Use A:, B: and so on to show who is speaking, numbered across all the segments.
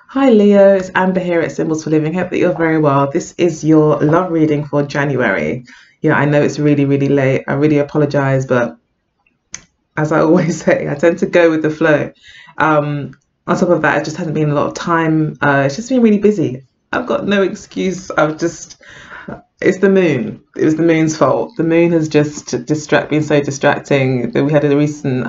A: Hi Leo, it's Amber here at Symbols for Living. Hope that you're very well. This is your love reading for January. Yeah, I know it's really, really late. I really apologize, but as I always say, I tend to go with the flow. On top of that, it just hasn't been a lot of time. It's just been really busy. I've got no excuse. It's the moon. It was the moon's fault. The moon has just been so distracting. We had a recent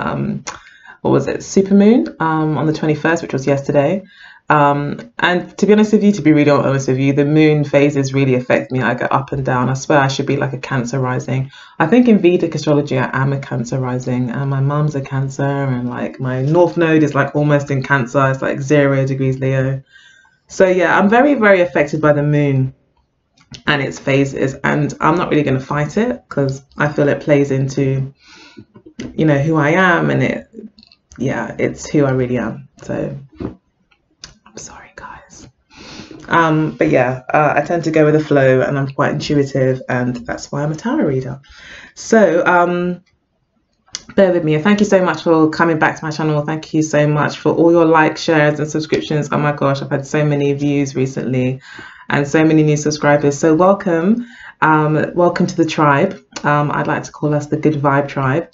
A: what was it, supermoon on the 21st, which was yesterday. And to be honest with you, to be really honest with you, the moon phases really affect me. I go up and down. I swear I should be like a Cancer rising. I think in Vedic astrology, I am a Cancer rising, and my mum's a Cancer, and like my North Node is like almost in Cancer. It's like 0 degrees Leo. So yeah, I'm very, very affected by the moon and its phases, and I'm not really going to fight it because I feel it plays into, who I am, and it's who I really am. So I'm sorry, guys. But yeah, I tend to go with the flow, and I'm quite intuitive, and that's why I'm a tarot reader. So bear with me. Thank you so much for coming back to my channel. Thank you so much for all your likes, shares, and subscriptions. Oh my gosh, I've had so many views recently, and so many new subscribers. So welcome, welcome to the tribe. I'd like to call us the Good Vibe Tribe,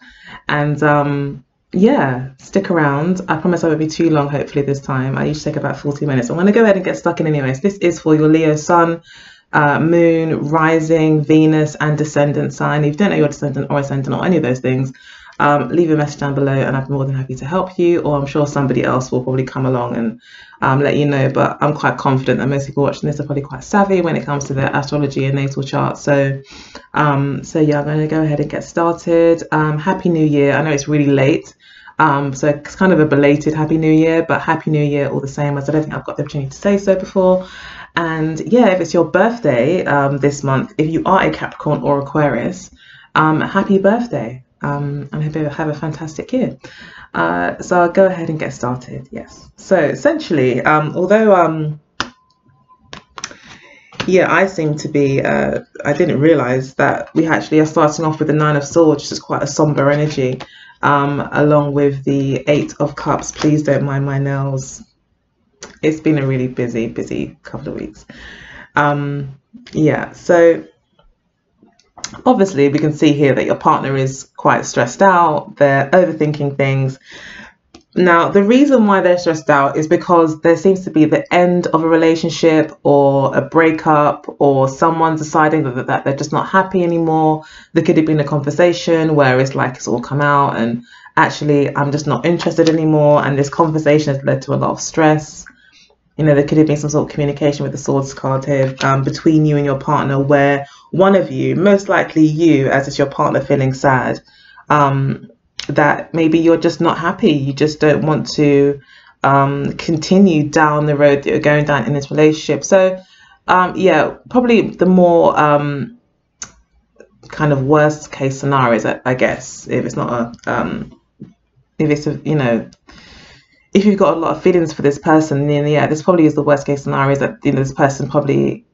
A: and yeah, stick around. I promise I won't be too long, hopefully this time. I usually take about 40 minutes. I'm going to go ahead and get stuck in anyways. This is for your Leo sun, moon, rising, Venus, and descendant sign. If you don't know your descendant or ascendant or any of those things, leave a message down below and I'd be more than happy to help you, or I'm sure somebody else will probably come along and let you know. But I'm quite confident that most people watching this are probably quite savvy when it comes to their astrology and natal chart. So yeah, I'm going to go ahead and get started. Happy New Year. I know it's really late. So it's kind of a belated Happy New Year, but Happy New Year all the same, as I don't think I've got the opportunity to say so before. And yeah, if it's your birthday this month, if you are a Capricorn or Aquarius, happy birthday. And I hope you have a fantastic year. So I'll go ahead and get started. Yes. So essentially, although yeah, I seem to be, I didn't realize that we actually are starting off with the Nine of Swords, which is quite a somber energy, along with the Eight of Cups. Please don't mind my nails. It's been a really busy couple of weeks. Yeah, so obviously we can see here that your partner is quite stressed out. They're overthinking things. Now, the reason why they're stressed out is because there seems to be the end of a relationship or a breakup, or someone deciding that they're just not happy anymore. There could have been a conversation where it's like it's all come out and actually I'm just not interested anymore. And this conversation has led to a lot of stress. There could have been some sort of communication with the Swords card here between you and your partner, where one of you, most likely you, as it's your partner feeling sad, that maybe you're just not happy. You just don't want to continue down the road that you're going down in this relationship. So yeah, probably the more kind of worst case scenarios, I guess, if it's not if it's if you've got a lot of feelings for this person, then yeah, this probably is the worst case scenario, is that this person probably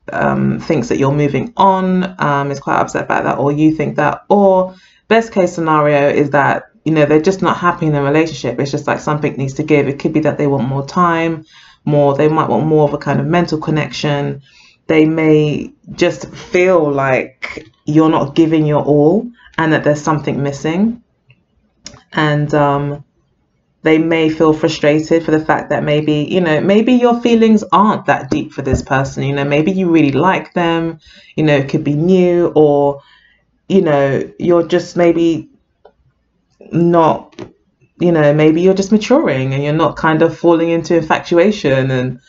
A: thinks that you're moving on, is quite upset about that, or you think that. Or best case scenario is that they're just not happy in the relationship. It's just like something needs to give. It could be that they want more time, they might want more of a kind of mental connection. They may just feel like you're not giving your all and that there's something missing. And they may feel frustrated for the fact that maybe your feelings aren't that deep for this person. Maybe you really like them. It could be new, or you're just maybe not, maybe you're just maturing and you're not kind of falling into infatuation and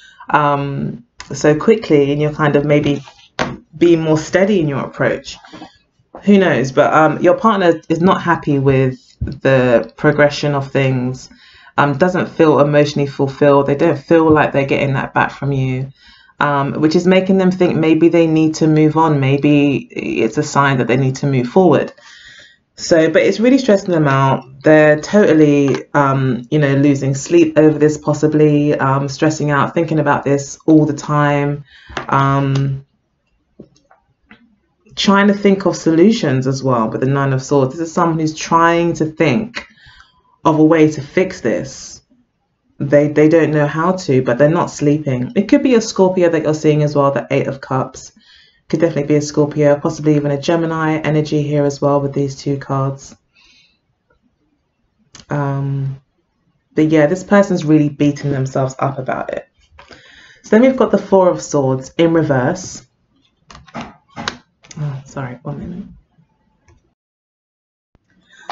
A: so quickly, and you're kind of maybe being more steady in your approach. Who knows? But your partner is not happy with the progression of things, doesn't feel emotionally fulfilled. They don't feel like they're getting that back from you, which is making them think maybe they need to move on. Maybe it's a sign that they need to move forward. So, but it's really stressing them out. They're totally, losing sleep over this, possibly stressing out, thinking about this all the time, trying to think of solutions as well. With the Nine of Swords, this is someone who's trying to think of a way to fix this. they don't know how to, but they're not sleeping. It could be a Scorpio that you're seeing as well, the Eight of Cups. Could definitely be a Scorpio, possibly even a Gemini energy here as well with these two cards. But yeah, this person's really beating themselves up about it. So then we've got the Four of Swords in reverse. Oh, sorry, 1 minute.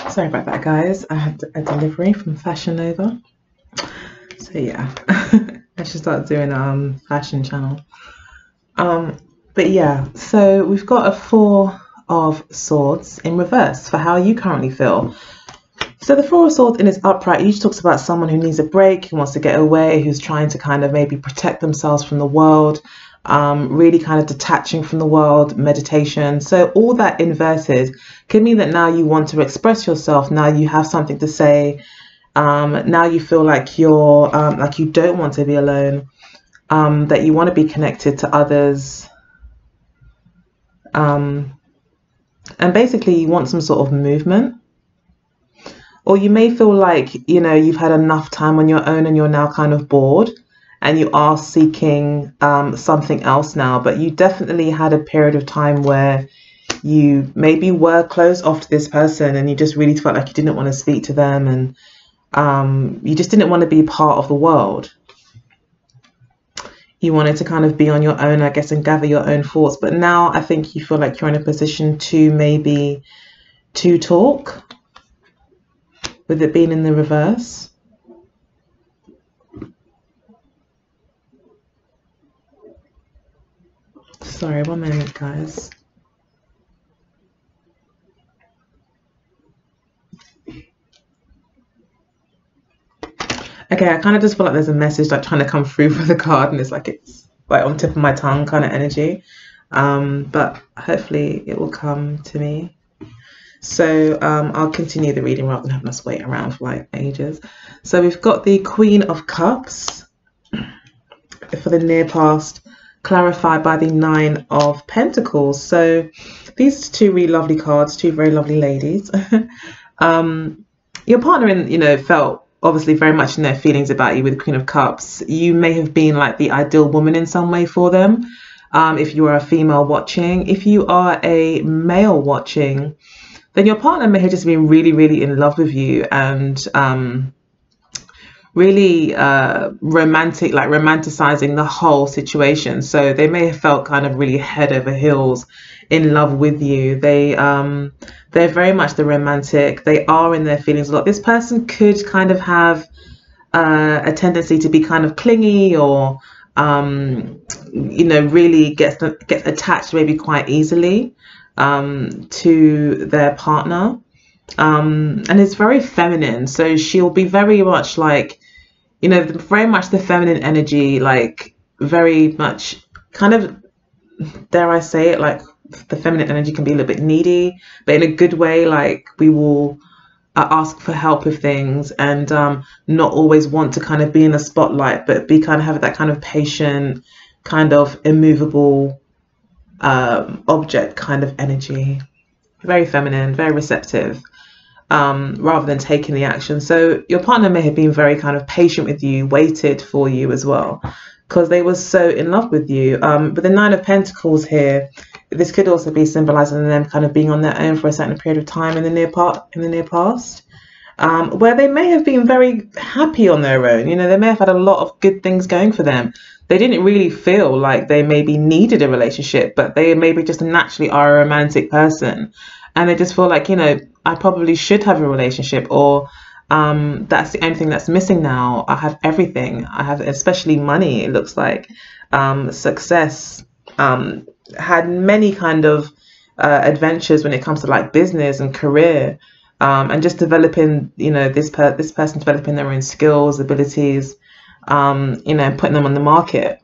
A: Sorry about that, guys. I had a delivery from Fashion Nova. So yeah, I should start doing a fashion channel. But yeah, so we've got a Four of Swords in reverse for how you currently feel. So the Four of Swords in its upright usually talks about someone who needs a break, who wants to get away, who's trying to kind of maybe protect themselves from the world, really kind of detaching from the world, meditation. So all that inverted could mean that now you want to express yourself, now you have something to say, now you feel like you're like you don't want to be alone, that you want to be connected to others, and basically you want some sort of movement. Or you may feel like, you know, you've had enough time on your own and you're now kind of bored and you are seeking something else now. But you definitely had a period of time where you maybe were closed off to this person and you just really felt like you didn't want to speak to them, and you just didn't want to be part of the world. You wanted to kind of be on your own, I guess, and gather your own thoughts. But now I think you feel like you're in a position to maybe to talk, with it being in the reverse. Sorry, 1 minute, guys. Okay, I kind of just feel like there's a message like trying to come through for the card, and it's like on tip of my tongue kind of energy. But hopefully it will come to me. So I'll continue the reading rather than having us wait around for like ages. So we've got the Queen of Cups for the near past, clarified by the Nine of Pentacles. So these two really lovely cards, two very lovely ladies. Your partner, felt obviously very much in their feelings about you with the Queen of Cups. You may have been like the ideal woman in some way for them. If you are a female watching, if you are a male watching, then your partner may have just been really, really in love with you and really romanticizing the whole situation. So they may have felt kind of really head over heels in love with you. They're very much the romantic. They are in their feelings a lot. This person could kind of have a tendency to be kind of clingy, or really gets attached maybe quite easily to their partner, and it's very feminine. So she'll be very much like, very much the feminine energy, like very much kind of, dare I say it, like the feminine energy can be a little bit needy, but in a good way. Like we will ask for help with things, and not always want to kind of be in the spotlight, but be kind of have that kind of patient, kind of immovable object kind of energy. Very feminine, very receptive, rather than taking the action. So your partner may have been very kind of patient with you, waited for you as well, because they were so in love with you. But the Nine of Pentacles here, this could also be symbolizing them kind of being on their own for a certain period of time in the near past, where they may have been very happy on their own. They may have had a lot of good things going for them. They didn't really feel like they maybe needed a relationship, but they maybe just naturally are a romantic person, and they just feel like, I probably should have a relationship, or that's the only thing that's missing now. I have everything. I have especially money, it looks like, success, had many kind of adventures when it comes to like business and career, and just developing, this person developing their own skills, abilities, putting them on the market.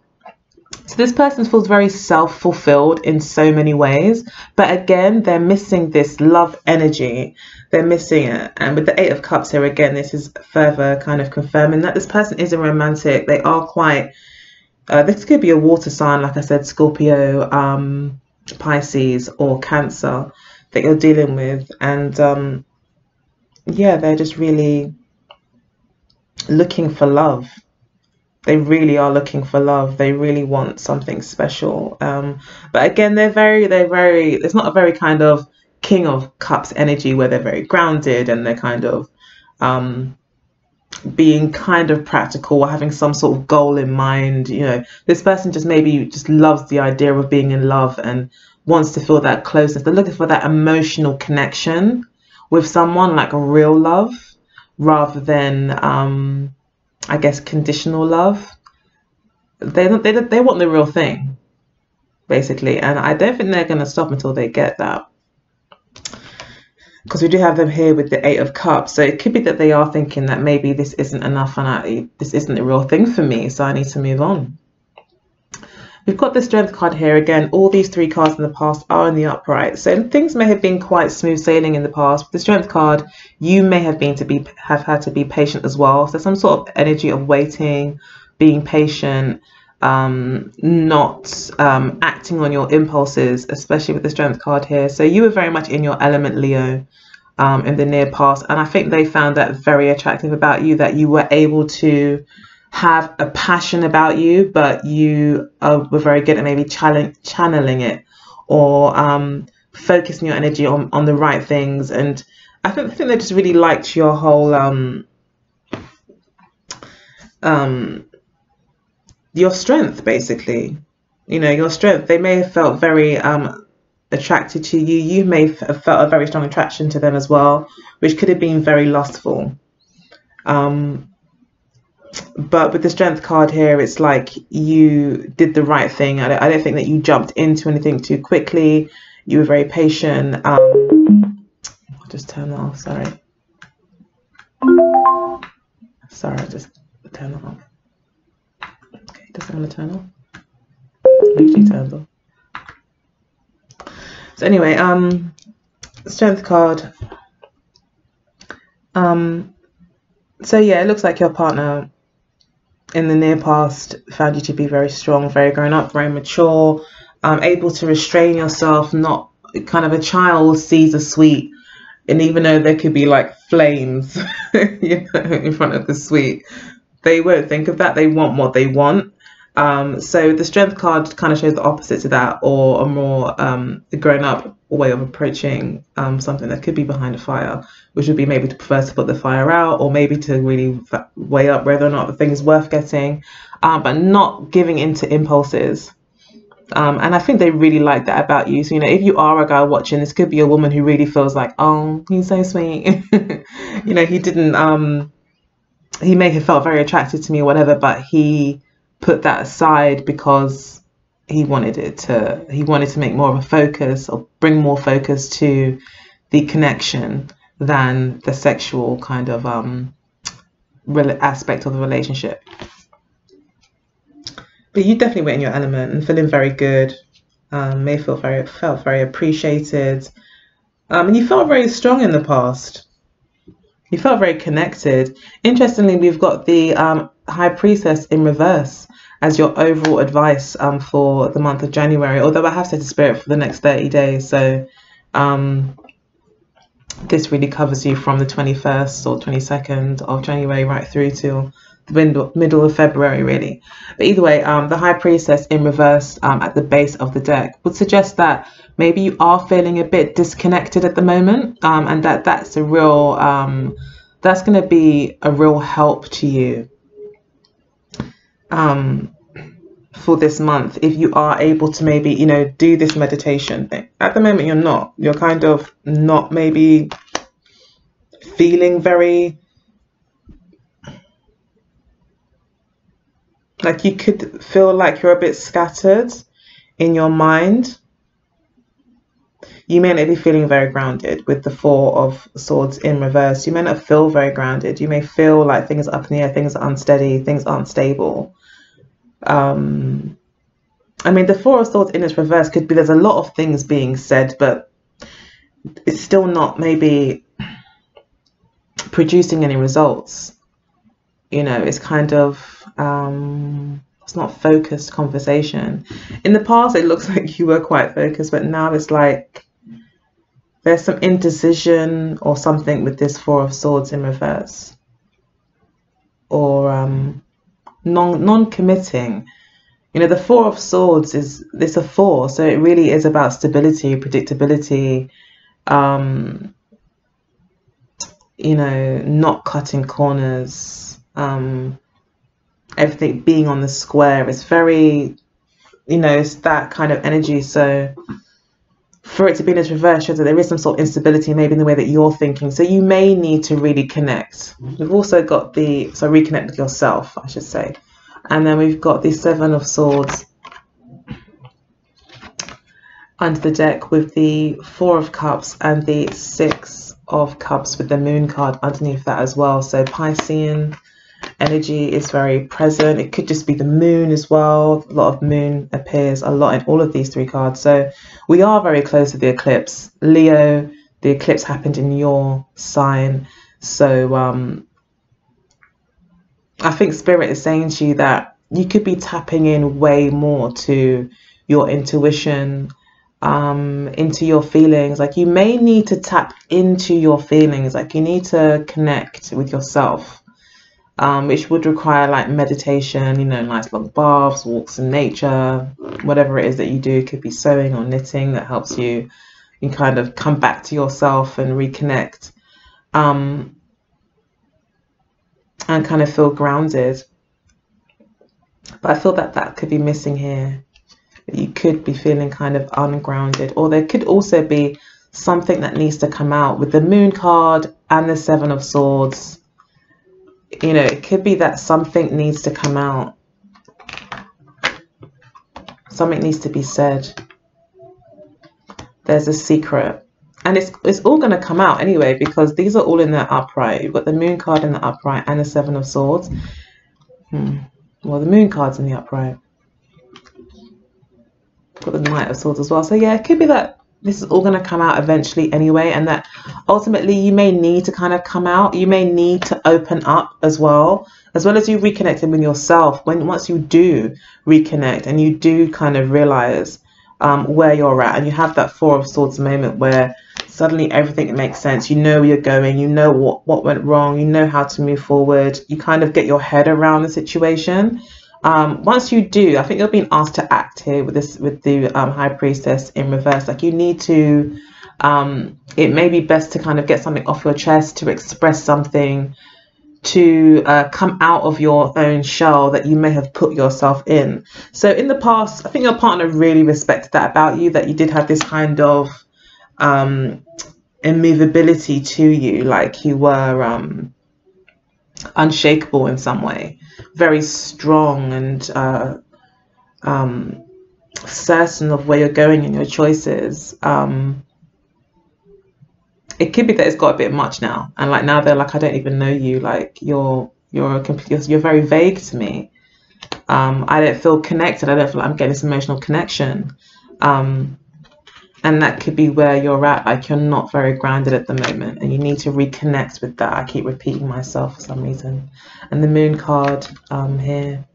A: So this person feels very self-fulfilled in so many ways, but again, they're missing this love energy. They're missing it. And with the Eight of Cups here, again, this is further kind of confirming that this person is a romantic. They are quite, this could be a water sign, like I said, Scorpio, Pisces, or Cancer that you're dealing with. And yeah, they're just really looking for love. They really are looking for love. They really want something special. But again, it's not a very kind of King of Cups energy where they're very grounded and they're kind of being kind of practical or having some sort of goal in mind. You know, this person just maybe just loves the idea of being in love and wants to feel that closeness. They're looking for that emotional connection with someone, like a real love, rather than I guess conditional love. They want the real thing, basically, and I don't think they're going to stop until they get that. Because we do have them here with the Eight of Cups, so it could be that they are thinking that maybe this isn't enough and this isn't the real thing for me, so I need to move on. We've got the Strength card here again. All these three cards in the past are in the upright, so things may have been quite smooth sailing in the past. With the Strength card, you may have had to be patient as well. So some sort of energy of waiting, being patient, not acting on your impulses, especially with the Strength card here. So you were very much in your element, Leo, in the near past, and I think they found that very attractive about you, that you were able to have a passion about you, but you were very good at maybe channeling it, or focusing your energy on the right things. And I think they just really liked your whole your strength, basically. You know, your strength. They may have felt very attracted to you. You may have felt a very strong attraction to them as well, which could have been very lustful. But with the Strength card here, it's like you did the right thing. I don't think that you jumped into anything too quickly. You were very patient. I'll just turn that off. Sorry, I just turn that off. Okay, doesn't want to turn off. It usually turns off. So anyway, Strength card. So yeah, it looks like your partner in the near past found you to be very strong, very grown up, very mature, able to restrain yourself, not kind of a child sees a sweet, and even though there could be like flames you know, in front of the sweet, they won't think of that. They want what they want. So the Strength card kind of shows the opposite to that, or a more grown up way of approaching something that could be behind a fire, which would be maybe to prefer to put the fire out, or maybe to really weigh up whether or not the thing is worth getting, but not giving into impulses. And I think they really like that about you. So, you know, if you are a guy watching, this could be a woman who really feels like, oh, he's so sweet. You know, he may have felt very attracted to me or whatever, but he put that aside because he wanted to make more of a focus, or bring more focus to the connection than the sexual kind of aspect of the relationship. But you definitely were in your element and feeling very good. May felt very appreciated, and you felt very strong in the past. You felt very connected. Interestingly, we've got the High Priestess in reverse as your overall advice for the month of January, although I have set a spirit for the next 30 days. So this really covers you from the 21st or 22nd of January right through to the middle of February, really. But either way, the High Priestess in reverse at the base of the deck would suggest that maybe you are feeling a bit disconnected at the moment, and that's a real that's going to be a real help to you for this month, if you are able to maybe, you know, do this meditation thing. At the moment, you're kind of not maybe feeling very, like you could feel like you're a bit scattered in your mind. You may not be feeling very grounded with the Four of Swords in reverse. You may not feel very grounded. You may feel like things are up in the air, things are unsteady, things aren't stable. I mean, the Four of Swords in its reverse could be, there's a lot of things being said, but it's still not maybe producing any results. You know, it's kind of, it's not focused conversation. In the past, it looks like you were quite focused, but now it's like there's some indecision or something with this Four of Swords in reverse. or non-committing. You know, the Four of Swords it's a four, so it really is about stability, predictability, you know, not cutting corners, everything being on the square. It's very, you know, it's that kind of energy. So for it to be in this reverse shows that there is some sort of instability maybe in the way that you're thinking. So you may need to really connect. We've also got reconnect with yourself, I should say. And then we've got the Seven of Swords under the deck with the Four of Cups and the Six of Cups with the Moon card underneath that as well. So Piscean energy is very present. It could just be the moon as well. A lot of moon appears a lot in all of these three cards. So we are very close to the eclipse. Leo, the eclipse happened in your sign. So I think Spirit is saying to you that you could be tapping in way more to your intuition, into your feelings. Like you may need to tap into your feelings. Like you need to connect with yourself. Which would require like meditation, you know, nice long baths, walks in nature, whatever it is that you do. It could be sewing or knitting that helps you kind of come back to yourself and reconnect, and kind of feel grounded. But I feel that that could be missing here. You could be feeling kind of ungrounded, or there could also be something that needs to come out with the Moon card and the Seven of Swords. You know, it could be that something needs to come out. Something needs to be said. There's a secret. And it's all going to come out anyway, because these are all in the upright. You've got the Moon card in the upright and the Seven of Swords. Well, the Moon card's in the upright. Got the Knight of Swords as well. So yeah, it could be that this is all going to come out eventually anyway, and that ultimately you may need to kind of come out. You may need to open up as well as you reconnecting with yourself. Once you do reconnect and you do kind of realize where you're at, and you have that Four of Swords moment where suddenly everything makes sense. You know where you're going. You know what went wrong. You know how to move forward. You kind of get your head around the situation. Once you do, I think you're being asked to act here with the High Priestess in reverse. Like you need to, it may be best to kind of get something off your chest, to express something, to come out of your own shell that you may have put yourself in. So in the past, I think your partner really respected that about you, that you did have this kind of immovability to you, like you were unshakable in some way, very strong and certain of where you're going in your choices. It could be that it's got a bit much now, and like now they're like, I don't even know you. Like you're very vague to me. I don't feel connected. I don't feel like I'm getting this emotional connection. And that could be where you're at. Like you're not very grounded at the moment, and you need to reconnect with that. I keep repeating myself for some reason. And the Moon card here.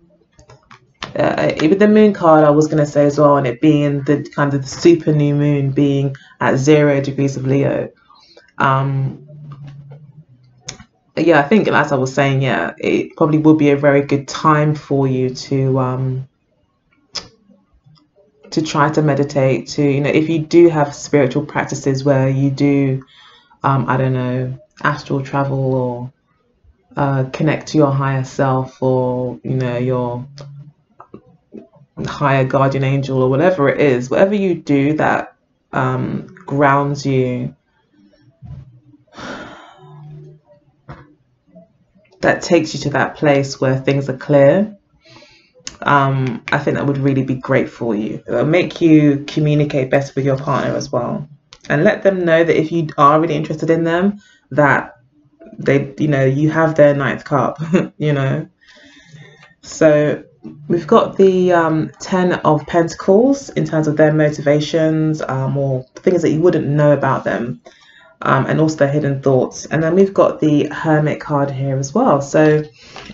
A: With the Moon card, I was going to say as well, and it being the kind of the super new moon being at 0 degrees of Leo. Yeah, I think as I was saying, yeah, it probably will be a very good time for you to try to meditate, to, you know, if you do have spiritual practices where you do, I don't know, astral travel, or connect to your higher self, or, you know, your higher guardian angel, or whatever it is, whatever you do that grounds you, that takes you to that place where things are clear. I think that would really be great for you. It'll make you communicate better with your partner as well, and let them know that if you are really interested in them, that they, you know, you have their 9th cup. You know. So we've got the 10 of Pentacles in terms of their motivations, or things that you wouldn't know about them, and also their hidden thoughts. And then we've got the Hermit card here as well. So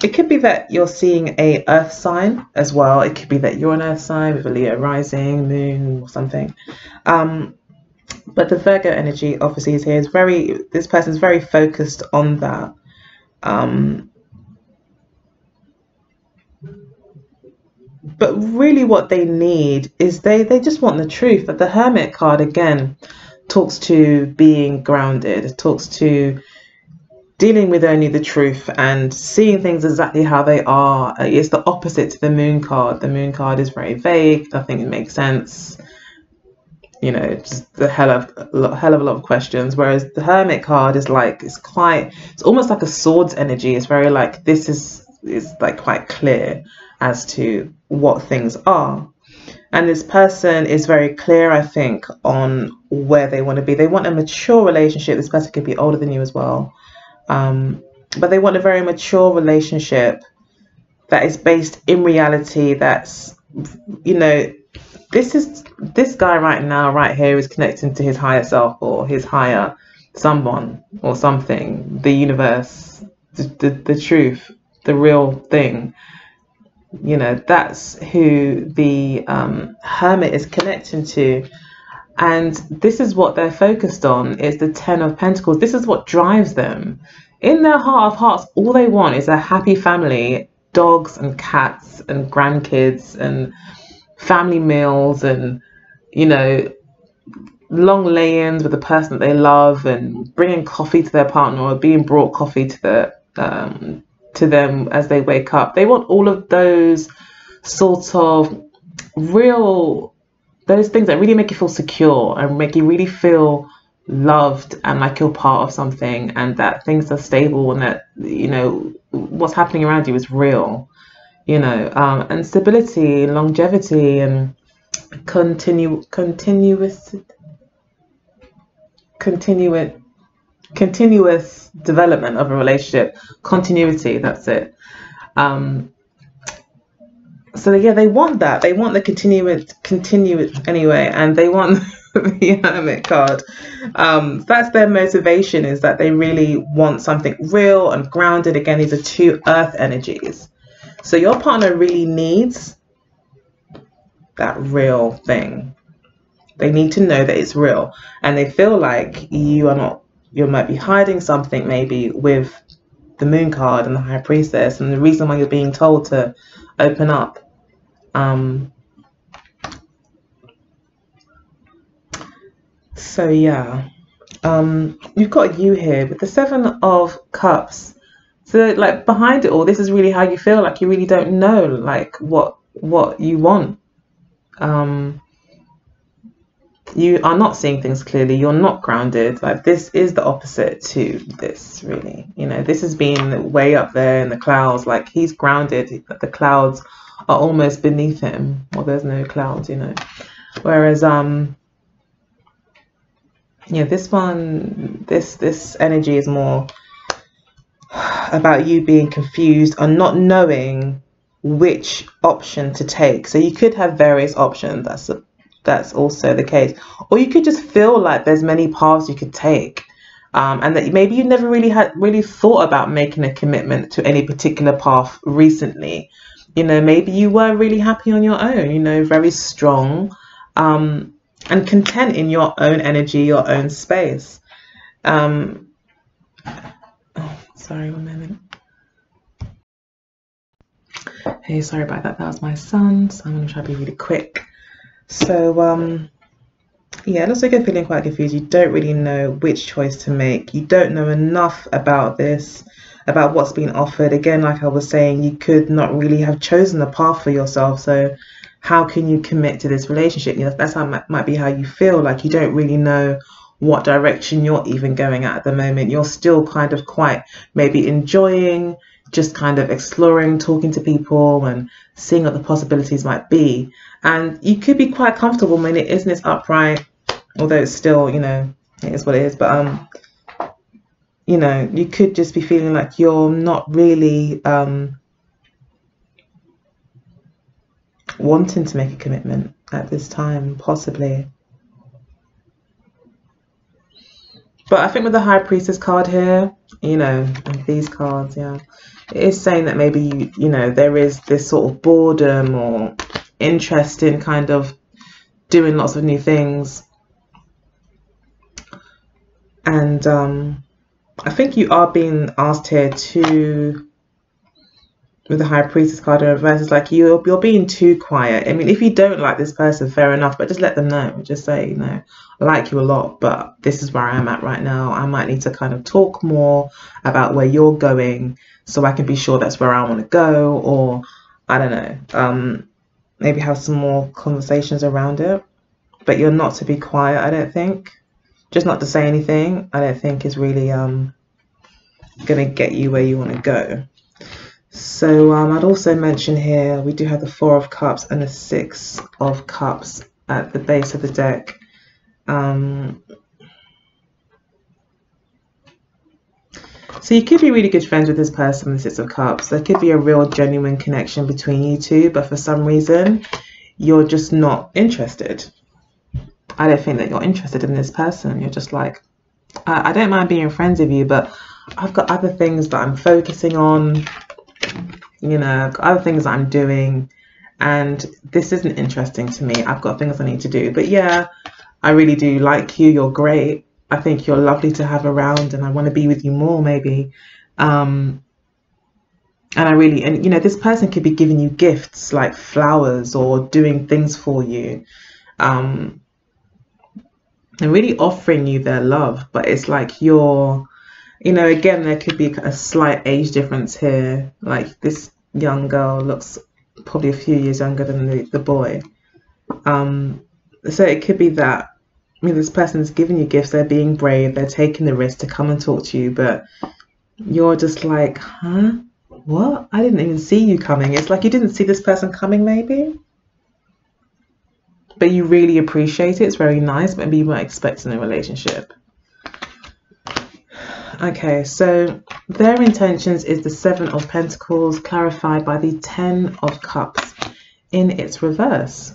A: it could be that you're seeing a earth sign as well. It could be that you're an earth sign with a Leo rising, moon, or something. But the Virgo energy obviously is here. This person's very focused on that. But really what they need is they just want the truth. But the Hermit card again talks to being grounded, talks to dealing with only the truth and seeing things exactly how they are. It's the opposite to the Moon card. The Moon card is very vague, nothing makes sense, you know, just a hell of a lot of questions. Whereas the Hermit card is like, it's almost like a swords energy. It's very like, this is like quite clear as to what things are. And this person is very clear, I think, on where they want to be. They want a mature relationship. This person could be older than you as well. But they want a very mature relationship that is based in reality. That's, you know, this guy right now, right here, is connecting to his higher self or his higher someone or something, the universe, the truth, the real thing. You know, that's who the Hermit is connecting to. And this is what they're focused on, is the Ten of Pentacles. This is what drives them. In their heart of hearts, all they want is a happy family, dogs and cats and grandkids and family meals and, you know, long lay-ins with the person that they love and bringing coffee to their partner or being brought coffee to them as they wake up. They want all of those sort of those things that really make you feel secure and make you really feel loved and like you're part of something, and that things are stable and that, you know, what's happening around you is real, you know, and stability, longevity, and continuous development of a relationship, continuity, that's it. So yeah, they want that. They want the continuous anyway, and they want the Hermit card. That's their motivation, is that they really want something real and grounded. Again, these are two earth energies. So your partner really needs that real thing. They need to know that it's real, and they feel like you might be hiding something maybe with the Moon card and the High Priestess, and the reason why you're being told to open up. So yeah, you've got you here with the Seven of Cups. So like behind it all, this is really how you feel. Like you really don't know like what you want. You are not seeing things clearly. You're not grounded. Like this is the opposite to this, really. You know, this has been way up there in the clouds. Like he's grounded. The clouds are almost beneath him. Well, there's no clouds, you know. Whereas, yeah, this energy is more about you being confused and not knowing which option to take. So you could have various options. That's also the case, or you could just feel like there's many paths you could take, and that maybe you never really thought about making a commitment to any particular path recently. You know, maybe you were really happy on your own, you know, very strong, and content in your own energy, your own space. Oh, sorry, 1 moment. Hey, sorry about that. That was my son, so I'm gonna try to be really quick. So yeah, it looks like you're feeling quite confused. You don't really know which choice to make. You don't know enough about this, about what's being offered. Again, like I was saying, you could not really have chosen a path for yourself. So how can you commit to this relationship? You know, that's how might be how you feel. Like you don't really know what direction you're even going at the moment. You're still kind of quite maybe enjoying, just kind of exploring, talking to people and seeing what the possibilities might be. And you could be quite comfortable when it isn't as upright, although it's still, you know, it is what it is. But, you know, you could just be feeling like you're not really wanting to make a commitment at this time, possibly. But I think with the High Priestess card here, you know, and these cards, yeah, it is saying that maybe, you know, there is this sort of boredom or interest in kind of doing lots of new things. And I think you are being asked here to with the High Priestess card in reverse, it's like you're being too quiet. I mean, if you don't like this person, fair enough, but just let them know. Just say, you know, I like you a lot, but this is where I am at right now. I might need to kind of talk more about where you're going so I can be sure that's where I want to go, or I don't know, maybe have some more conversations around it. But you're not to be quiet, I don't think. Just not to say anything, I don't think is really gonna get you where you want to go. So I'd also mention here we do have the Four of Cups and the Six of Cups at the base of the deck. So you could be really good friends with this person, the Six of Cups. There could be a real genuine connection between you two, but for some reason you're just not interested. I don't think that you're interested in this person. You're just like, I don't mind being friends with you, but I've got other things that I'm focusing on. You know, I've got other things that I'm doing, and this isn't interesting to me. I've got things I need to do. But yeah, I really do like you. You're great. I think you're lovely to have around, and I want to be with you more, maybe. And you know, this person could be giving you gifts like flowers or doing things for you, and really offering you their love. But it's like you're, you know, again, there could be a slight age difference here. Like this young girl looks probably a few years younger than the boy. So it could be that, I mean, this person's giving you gifts, they're being brave, they're taking the risk to come and talk to you, but you're just like, huh? What? I didn't even see you coming. It's like you didn't see this person coming, maybe. But you really appreciate it. It's very nice, but maybe you weren't expecting a relationship. Okay, so their intentions is the Seven of Pentacles clarified by the Ten of Cups in its reverse.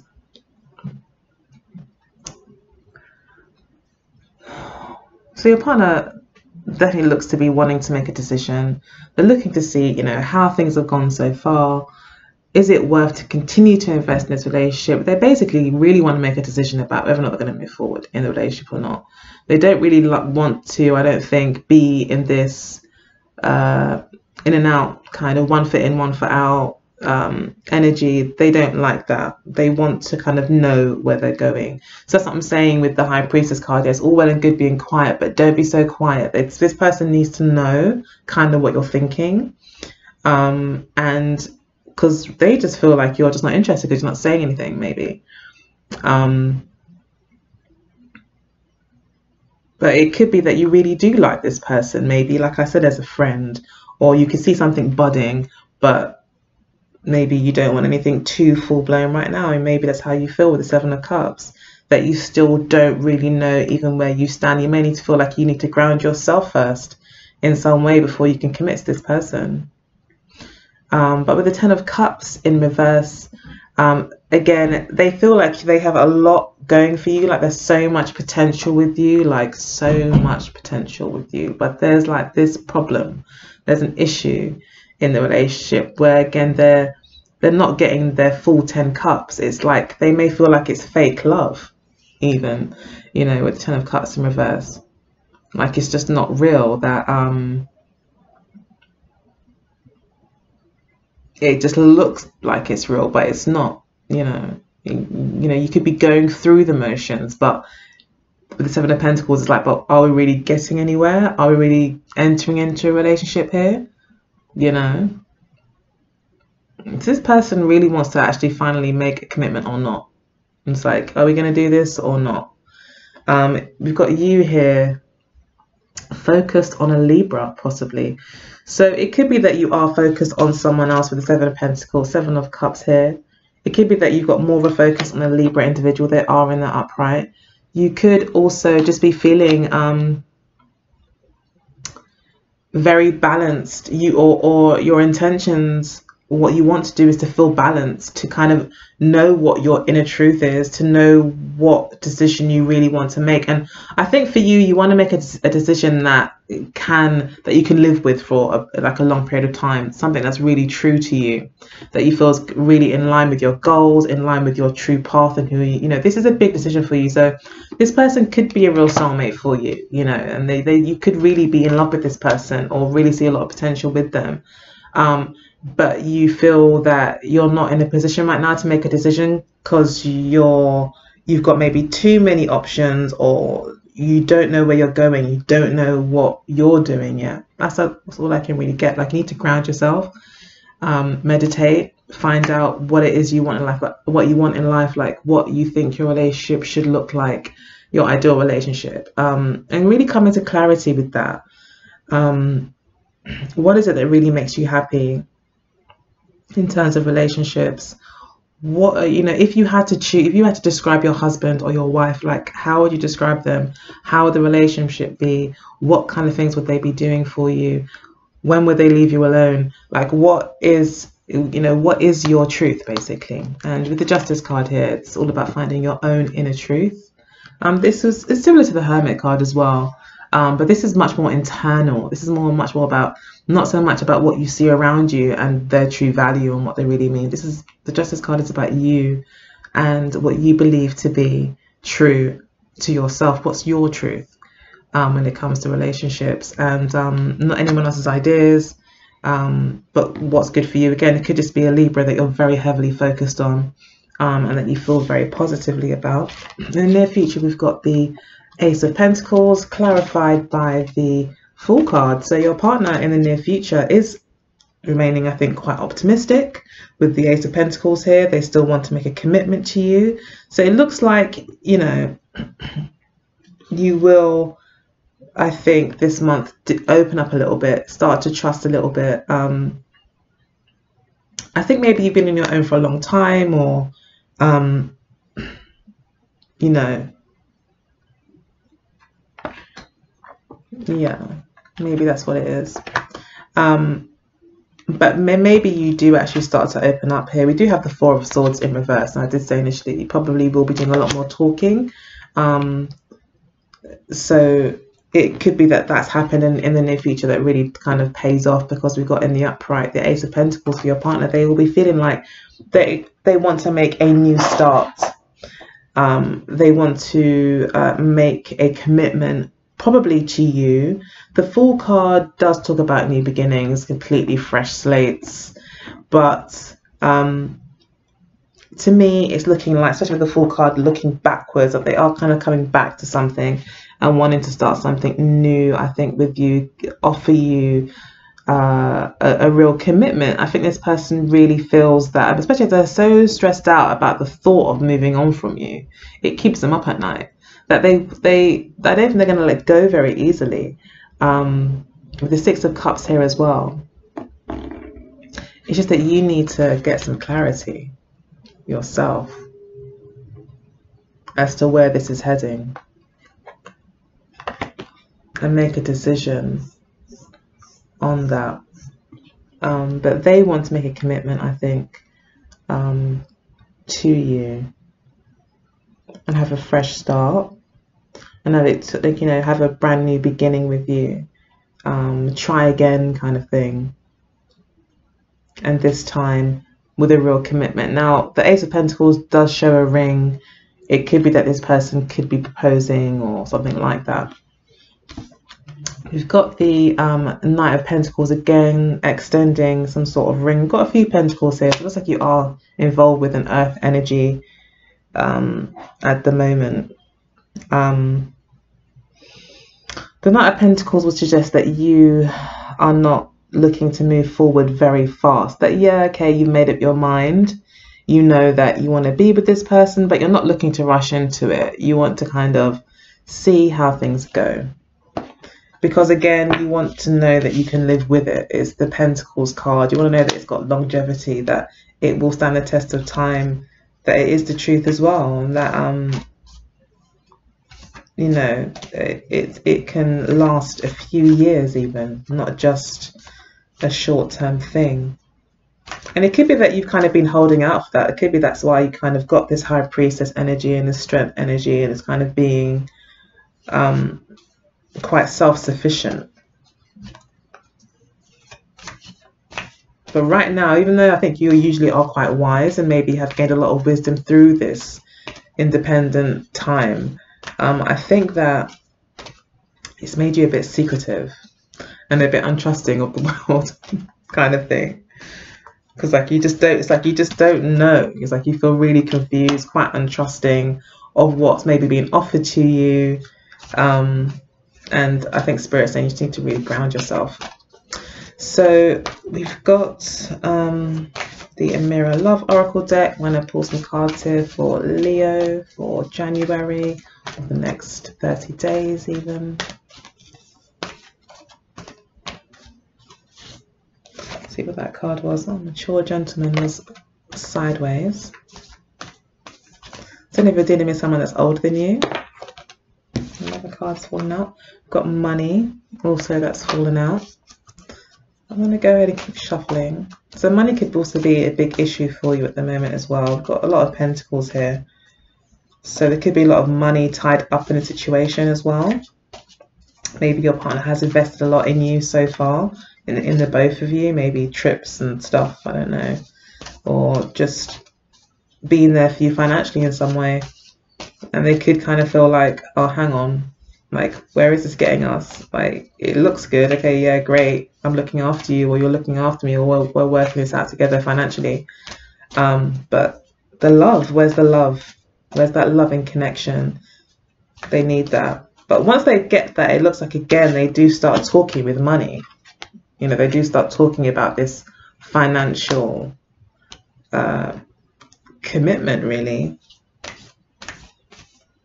A: So your partner definitely looks to be wanting to make a decision. They're looking to see, you know, how things have gone so far. Is it worth to continue to invest in this relationship? They basically really want to make a decision about whether or not they're going to move forward in the relationship or not. They don't really want to, I don't think, be in this in and out kind of one foot in, one foot out energy. They don't like that. They want to kind of know where they're going. So that's what I'm saying with the High Priestess card. It's all well and good being quiet, but don't be so quiet. This person needs to know kind of what you're thinking. And because they just feel like you're just not interested because you're not saying anything, maybe. But it could be that you really do like this person, maybe, like I said, as a friend, or you could see something budding, but maybe you don't want anything too full-blown right now, and maybe that's how you feel with the Seven of Cups, that you still don't really know even where you stand. You may need to feel like you need to ground yourself first in some way before you can commit to this person. But with the Ten of Cups in reverse, again, they feel like they have a lot going for you. Like there's so much potential with you, like so much potential with you. But there's like this problem. There's an issue in the relationship where, again, they're not getting their full 10 cups. It's like they may feel like it's fake love, even, you know, with the Ten of Cups in reverse. Like it's just not real. That it just looks like it's real, but it's not. You know, you could be going through the motions, but with the Seven of Pentacles, it's like, but are we really getting anywhere? Are we really entering into a relationship here? You know, this person really wants to actually finally make a commitment or not. It's like, are we going to do this or not? We've got you here focused on a Libra, possibly. So it could be that you are focused on someone else with the Seven of Pentacles, Seven of Cups here. It could be that you've got more of a focus on a Libra individual. They are in the upright. You could also just be feeling very balanced. Or your intentions, what you want to do is to feel balanced, to kind of know what your inner truth is, to know what decision you really want to make. And I think for you, you want to make a decision that you can live with for like a long period of time, something that's really true to you, that you feel is really in line with your goals, in line with your true path, and who you know, this is a big decision for you. So this person could be a real soulmate for you, you know, and you could really be in love with this person or really see a lot of potential with them. but you feel that you're not in a position right now to make a decision because you've got maybe too many options, or you don't know where you're going, you don't know what you're doing yet. That's all I can really get. Like, you need to ground yourself, meditate, find out what it is you want in life, what you want in life, like what you think your relationship should look like, your ideal relationship, and really come into clarity with that. What is it that really makes you happy in terms of relationships? What, if you had to choose, if you had to describe your husband or your wife, like, how would you describe them? How would the relationship be? What kind of things would they be doing for you? When would they leave you alone? Like, what is your truth, basically? And with the Justice card here, it's all about finding your own inner truth. It's similar to the Hermit card as well, but this is much more internal. This is much more about, not so much about what you see around you and their true value and what they really mean. The Justice card is about you and what you believe to be true to yourself. What's your truth when it comes to relationships, and not anyone else's ideas, but what's good for you. Again, it could just be a Libra that you're very heavily focused on, and that you feel very positively about. In the near future, we've got the Ace of Pentacles clarified by the Fool card. So your partner in the near future is remaining, I think, quite optimistic with the Ace of Pentacles here. They still want to make a commitment to you. So it looks like, you will, I think, this month open up a little bit, start to trust a little bit. I think maybe you've been on your own for a long time, or yeah, maybe that's what it is. But maybe you do actually start to open up here. We do have the Four of Swords in reverse, and I did say initially you probably will be doing a lot more talking. So it could be that that's happened in the near future that really kind of pays off, because we've got in the upright the Ace of Pentacles for your partner. They will be feeling like they want to make a new start. They want to make a commitment, probably to you. The Fool card does talk about new beginnings, completely fresh slates, but to me it's looking like, especially with the Fool card, looking backwards, that they are kind of coming back to something and wanting to start something new, I think, with you, offer you a real commitment. I think this person really feels that, especially if they're so stressed out about the thought of moving on from you, it keeps them up at night. That I don't think they're going to let go very easily. With the Six of Cups here as well, it's just that you need to get some clarity yourself as to where this is heading, and make a decision on that. But they want to make a commitment, I think, to you, and have a fresh start, and that have a brand new beginning with you. Try again, kind of thing, and this time with a real commitment. Now, the Ace of Pentacles does show a ring. It could be that this person could be proposing or something like that. We've got the Knight of Pentacles again, extending some sort of ring. We've got a few pentacles here. So it looks like you are involved with an earth energy at the moment. The Knight of Pentacles would suggest that you are not looking to move forward very fast. That, yeah, okay, you've made up your mind. You know that you want to be with this person, but you're not looking to rush into it. You want to kind of see how things go. Because again, you want to know that you can live with it. It's the Pentacles card. You want to know that it's got longevity, that it will stand the test of time, that it is the truth as well, and that it can last a few years even, not just a short-term thing. And it could be that you've kind of been holding out for that. It could be that's why you kind of got this High Priestess energy and this Strength energy, and it's kind of being quite self-sufficient. But right now, even though I think you usually are quite wise and maybe have gained a lot of wisdom through this independent time, I think that it's made you a bit secretive and a bit untrusting of the world kind of thing. because like you just don't, it's like you just don't know. It's like you feel really confused, quite untrusting of what's maybe being offered to you. And I think Spirit's saying you just need to really ground yourself. So we've got the Amira Love Oracle deck. I'm going to pull some cards here for Leo for January, or the next 30 days even. See what that card was. Oh, Mature Gentleman was sideways. So if you're dealing with someone that's older than you. Another card's fallen out. We've got Money, also that's fallen out. I'm going to go ahead and keep shuffling. So money could also be a big issue for you at the moment as well. We've got a lot of pentacles here. So there could be a lot of money tied up in a situation as well. Maybe your partner has invested a lot in you so far, in the both of you, maybe trips and stuff, I don't know. Or just being there for you financially in some way. And they could kind of feel like, oh, hang on, like, where is this getting us? Like, it looks good, okay, yeah, great, I'm looking after you, or you're looking after me, or we're working this out together financially. But the love, where's the love? Where's that loving connection? They need that. But once they get that, it looks like, again, they do start talking with money. You know, they do start talking about this financial commitment, really.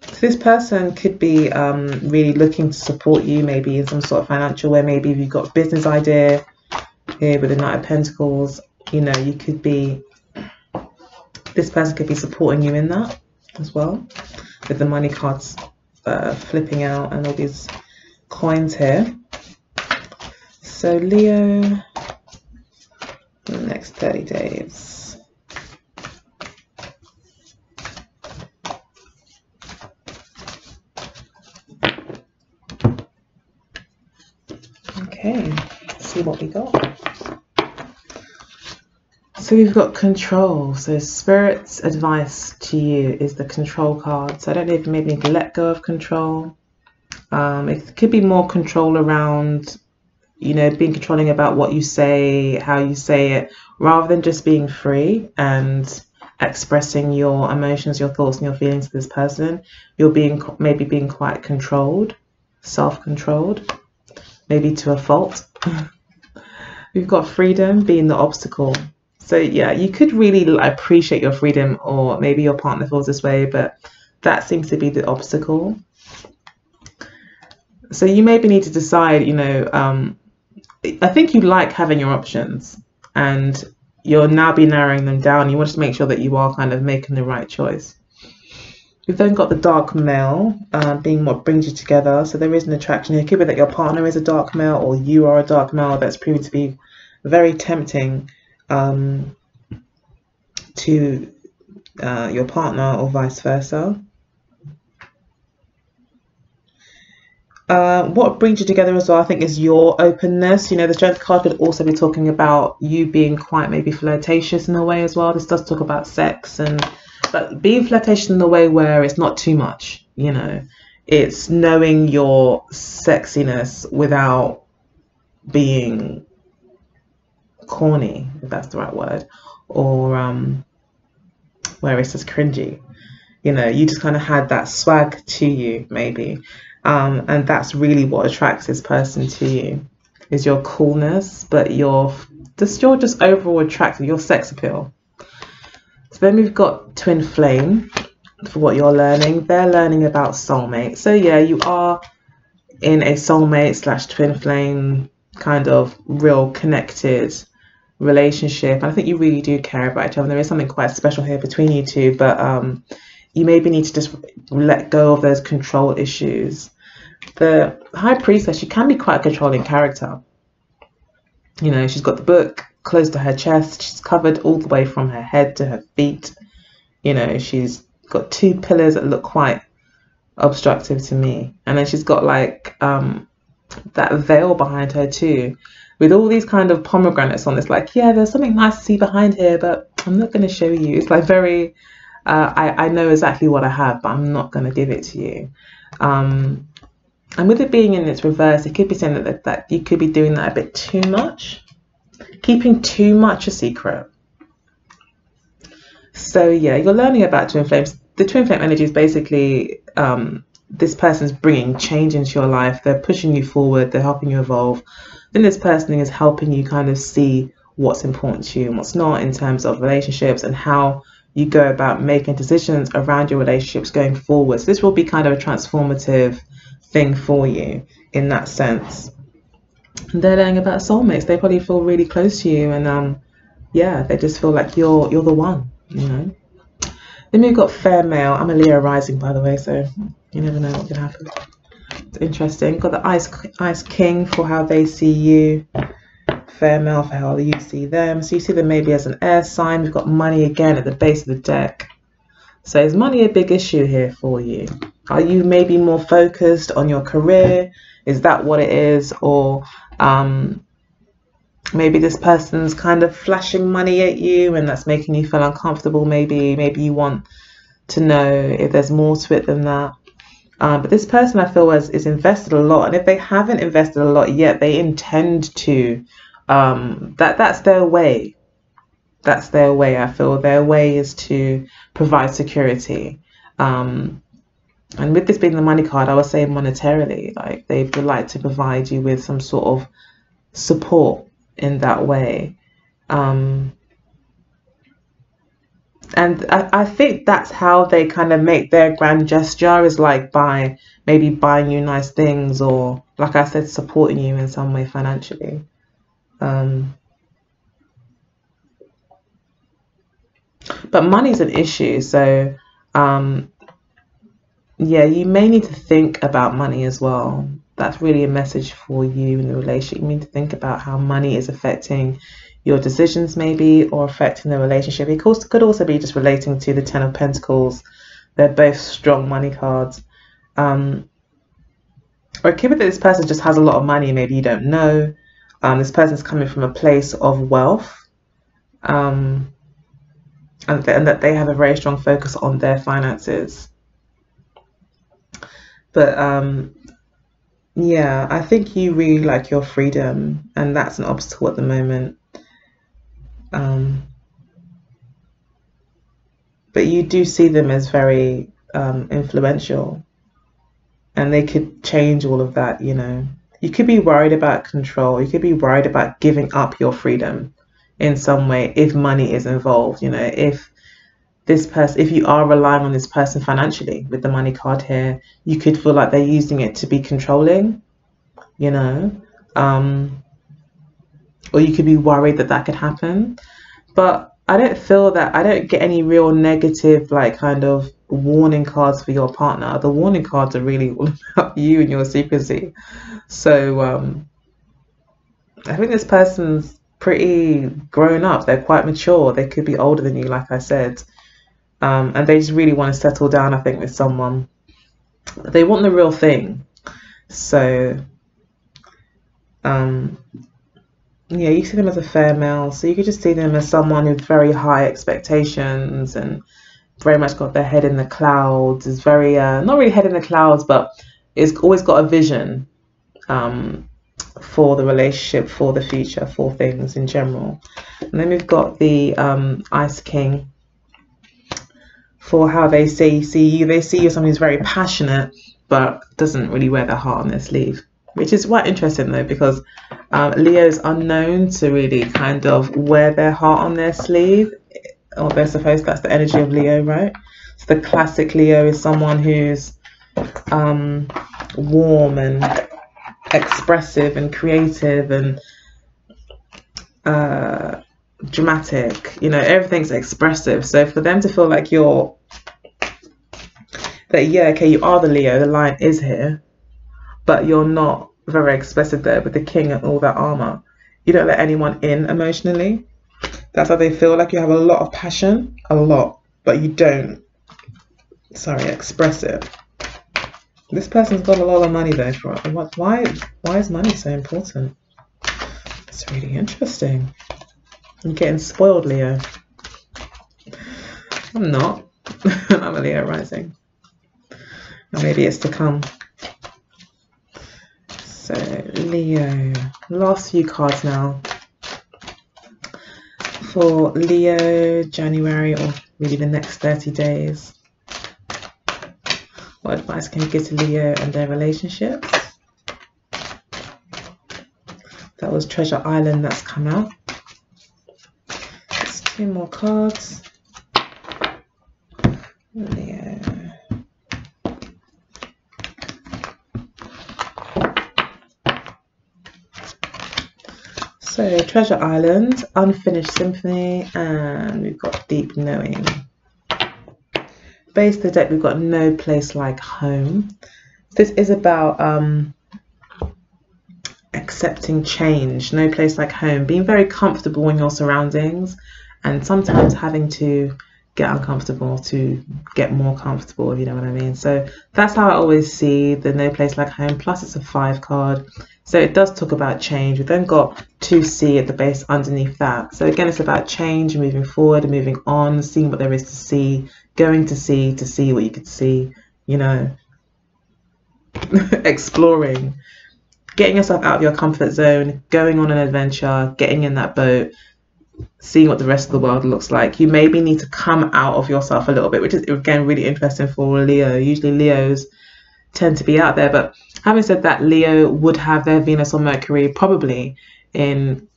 A: So this person could be really looking to support you, maybe in some sort of financial way. Maybe if you've got a business idea here with the Knight of Pentacles, you know, you could be, this person could be supporting you in that as well, with the money cards flipping out and all these coins here. So Leo, in the next 30 days. Okay, let's see what we got. So we've got control. So Spirit's advice to you is the control card. So I don't know if you maybe need to let go of control. It could be more control around, you know, being controlling about what you say, how you say it, rather than just being free and expressing your emotions, your thoughts and your feelings to this person. You're maybe being quite controlled, self-controlled, maybe to a fault. We've got freedom being the obstacle. So yeah, you could really appreciate your freedom, or maybe your partner feels this way, but that seems to be the obstacle. So you maybe need to decide, you know, I think you like having your options, and you'll now be narrowing them down. You want to make sure that you are kind of making the right choice. We've then got the dark male being what brings you together. So there is an attraction here. It could be that your partner is a dark male, or you are a dark male that's proving to be very tempting to your partner, or vice versa. What brings you together as well, I think, is your openness. You know, the Strength card could also be talking about you being quite maybe flirtatious in a way as well. This does talk about sex, but being flirtatious in a way where it's not too much, you know. It's knowing your sexiness without being corny, if that's the right word, or where it's just cringy. You know, you just kind of had that swag to you, maybe. And that's really what attracts this person to you, is your coolness, but you're just overall attractive, your sex appeal. So then we've got Twin Flame for what you're learning. They're learning about soulmate. So yeah, you are in a soulmate / twin flame kind of real connected relationship. And I think you really do care about each other. There is something quite special here between you two, but you maybe need to just let go of those control issues. The High Priestess, she can be quite a controlling character. You know, she's got the book close to her chest. She's covered all the way from her head to her feet. You know, she's got 2 pillars that look quite obstructive to me. And then she's got like that veil behind her too, with all these kind of pomegranates on. It's like, yeah, there's something nice to see behind here, but I'm not going to show you. It's like very... I know exactly what I have, but I'm not going to give it to you. And with it being in its reverse, it could be saying that you could be doing that a bit too much, keeping too much a secret. So yeah, you're learning about twin flames. The twin flame energy is basically this person's bringing change into your life. They're pushing you forward. They're helping you evolve. Then this person is helping you kind of see what's important to you and what's not in terms of relationships and how you go about making decisions around your relationships going forward. So this will be kind of a transformative thing for you in that sense. And they're learning about soulmates. They probably feel really close to you, and yeah, they just feel like you're the one, you know. Then we've got fair male. I'm a Leo rising, by the way, so you never know what can happen. It's interesting. Got the ice king for how they see you. Fair male for how you see them. So you see them maybe as an air sign. We've got money again at the base of the deck. So is money a big issue here for you? Are you maybe more focused on your career? Is that what it is? Or maybe this person's kind of flashing money at you and that's making you feel uncomfortable. Maybe you want to know if there's more to it than that. But this person, I feel, is invested a lot. And if they haven't invested a lot yet, they intend to. That's their way. That's their way, I feel. Their way is to provide security. And with this being the money card, I would say monetarily, like they would like to provide you with some sort of support in that way. And I think that's how they kind of make their grand gesture, is like by maybe buying you nice things, or like I said, supporting you in some way financially. But money's an issue, so yeah, you may need to think about money as well. That's really a message for you in the relationship. You need to think about how money is affecting your decisions maybe, or affecting the relationship. It could also be just relating to the Ten of Pentacles. They're both strong money cards. Or it could be that this person just has a lot of money, maybe you don't know. This person's coming from a place of wealth. And that they have a very strong focus on their finances. But yeah, I think you really like your freedom, and that's an obstacle at the moment. But you do see them as very influential, and they could change all of that, you know. You could be worried about control. You could be worried about giving up your freedom in some way if money is involved, you know. If you are relying on this person financially with the money card here, you could feel like they're using it to be controlling, you know. Or you could be worried that could happen. But I don't get any real negative, like, kind of warning cards for your partner. The warning cards are really all about you and your secrecy. So I think this person's pretty grown up. They're quite mature. They could be older than you, like I said. And they just really want to settle down, I think, with someone. They want the real thing. So yeah, you see them as a fair male, so you could just see them as someone with very high expectations and very much got their head in the clouds. Is very not really head in the clouds, but it's always got a vision for the relationship, for the future, for things in general. And then we've got the Ice King for how they see you. They see you as someone who's very passionate, but doesn't really wear their heart on their sleeve. Which is quite interesting though, because Leos are known to really kind of wear their heart on their sleeve, or they're supposed, that's the energy of Leo, right? So the classic Leo is someone who's warm and expressive and creative and dramatic, you know, everything's expressive. So for them to feel like yeah, okay, you are the Leo, the line is here, but you're not very expressive there with the king and all that armor. You don't let anyone in emotionally. That's how they feel, like you have a lot of passion, a lot, but you don't, express it. This person's got a lot of money though. Why is money so important? It's really interesting. I'm getting spoiled, Leo. I'm not. I'm a Leo rising. Or maybe it's to come. So Leo, last few cards now for Leo, January, or really the next 30 days. What advice can you give to Leo and their relationships? That was Treasure Island that's come out. Just 2 more cards. Leo. So Treasure Island, Unfinished Symphony, and we've got Deep Knowing. Base of the deck, we've got No Place Like Home. This is about accepting change. No place like home, being very comfortable in your surroundings, and sometimes having to get uncomfortable to get more comfortable, if you know what I mean. So that's how I always see the No Place Like Home. Plus it's a 5 card, so it does talk about change. We've then got 2C at the base underneath that. So again, it's about change, moving forward and moving on, seeing what there is to see, going to see what you could see, you know, exploring, getting yourself out of your comfort zone, going on an adventure, getting in that boat, seeing what the rest of the world looks like. You maybe need to come out of yourself a little bit, which is again really interesting for Leo. Usually Leos tend to be out there, but having said that, Leo would have their Venus or Mercury probably in,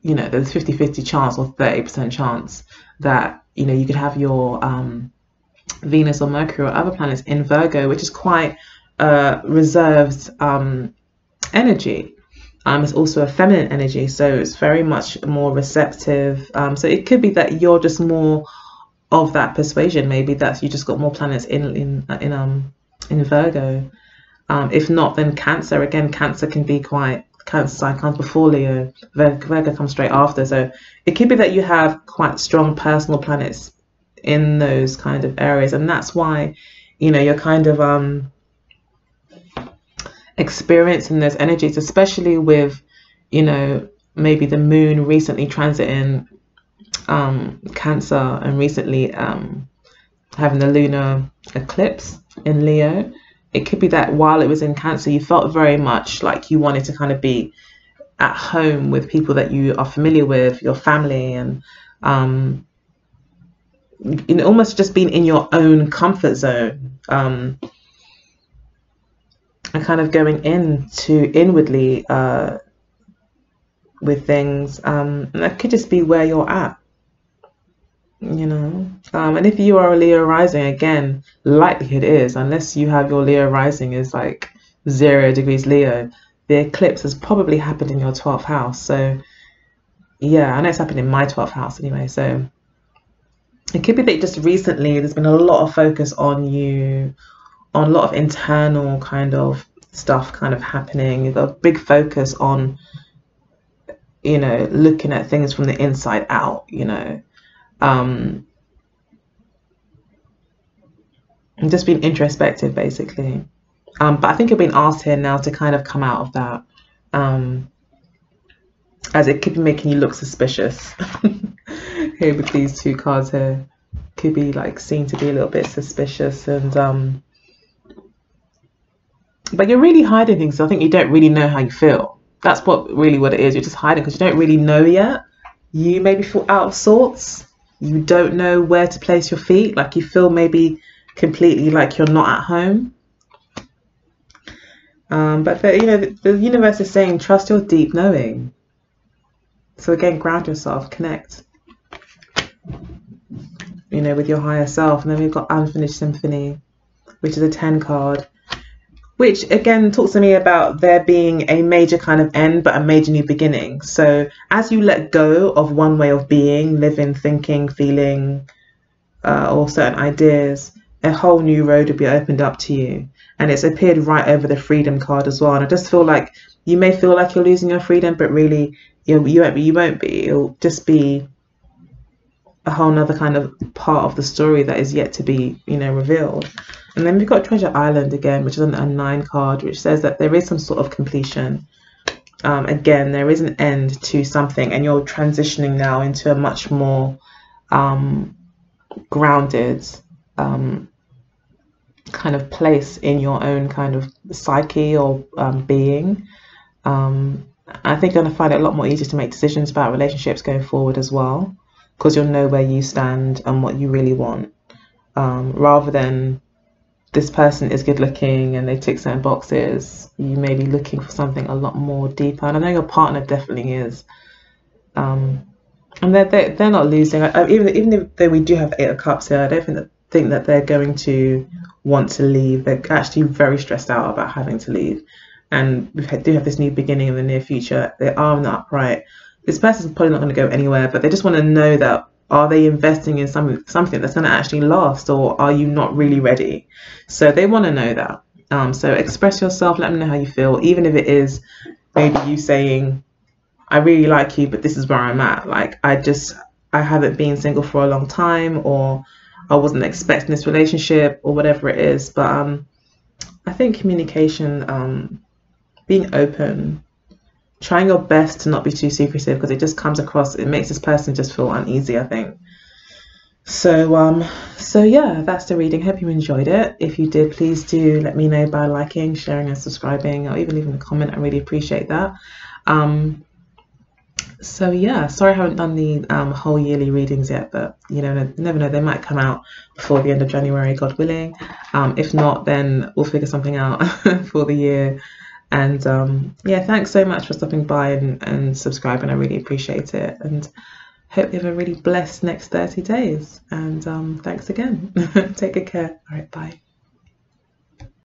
A: you know, there's 50-50 chance or 30% chance that, you know, you could have your Venus or Mercury or other planets in Virgo, which is quite reserved energy. It's also a feminine energy, so it's very much more receptive. So it could be that you're just more of that persuasion. Maybe that's you just got more planets in Virgo. If not, then Cancer. Again, Cancer can be quite, Cancer sign comes before Leo. Virgo comes straight after. So it could be that you have quite strong personal planets in those kind of areas, and that's why, you know, you're kind of experiencing those energies, especially with, you know, maybe the moon recently transiting Cancer and recently having the lunar eclipse in Leo. It could be that while it was in Cancer, you felt very much like you wanted to kind of be at home with people that you are familiar with, your family, and you know, almost just being in your own comfort zone. And kind of going into inwardly with things, and that could just be where you're at, you know. And if you are a Leo rising, again, likelihood is, unless you have your Leo rising is like 0 degrees Leo, the eclipse has probably happened in your 12th house. So yeah, I know it's happened in my 12th house anyway. So it could be that just recently there's been a lot of focus on you, on a lot of internal kind of stuff kind of happening. You've got a big focus on, you know, looking at things from the inside out, you know, and just being introspective basically. But I think you're being asked here now to kind of come out of that, as it could be making you look suspicious. Here with these 2 cards here, could be like seen to be a little bit suspicious, and but you're really hiding things. So I think you don't really know how you feel. That's what it is. You're just hiding because you don't really know yet. You maybe feel out of sorts. You don't know where to place your feet. Like you feel maybe completely like you're not at home. But you know, the universe is saying trust your deep knowing. So again, ground yourself, connect, you know, with your higher self. And then we've got Unfinished Symphony, which is a 10 card. Which again talks to me about there being a major kind of end, but a major new beginning. So as you let go of one way of being, living, thinking, feeling, or certain ideas, a whole new road will be opened up to you. And it's appeared right over the freedom card as well. And I just feel like you may feel like you're losing your freedom, but really you won't be. It'll just be a whole nother kind of part of the story that is yet to be, you know, revealed. And then we've got Treasure Island again, which is a 9 card, which says that there is some sort of completion. Again, there is an end to something, and you're transitioning now into a much more grounded kind of place in your own kind of psyche or being. I think you're going to find it a lot more easier to make decisions about relationships going forward as well. because you'll know where you stand and what you really want, rather than this person is good looking and they tick certain boxes. You may be looking for something a lot more deeper, and I know your partner definitely is. And they're not losing. Even if though we do have Eight of Cups here, I don't think that they're going to want to leave. They're actually very stressed out about having to leave, and do have this new beginning in the near future. They are in the upright. This person's probably not going to go anywhere, but they just want to know that, are they investing in something that's going to actually last, or are you not really ready? So they want to know that. So express yourself. Let them know how you feel, even if it is maybe you saying, I really like you, but this is where I'm at. Like, I haven't been single for a long time, or I wasn't expecting this relationship, or whatever it is. But I think communication, being open, trying your best to not be too secretive, because it just comes across, it makes this person just feel uneasy, I think. So yeah, that's the reading. Hope you enjoyed it. If you did, please do let me know by liking, sharing, and subscribing, or even leaving a comment. I really appreciate that. So yeah, sorry I haven't done the whole yearly readings yet, but you know, never know, they might come out before the end of January, God willing. If not, then we'll figure something out for the year. And yeah, thanks so much for stopping by and subscribing. I really appreciate it, and hope you have a really blessed next 30 days. And thanks again. Take good care. All right, bye.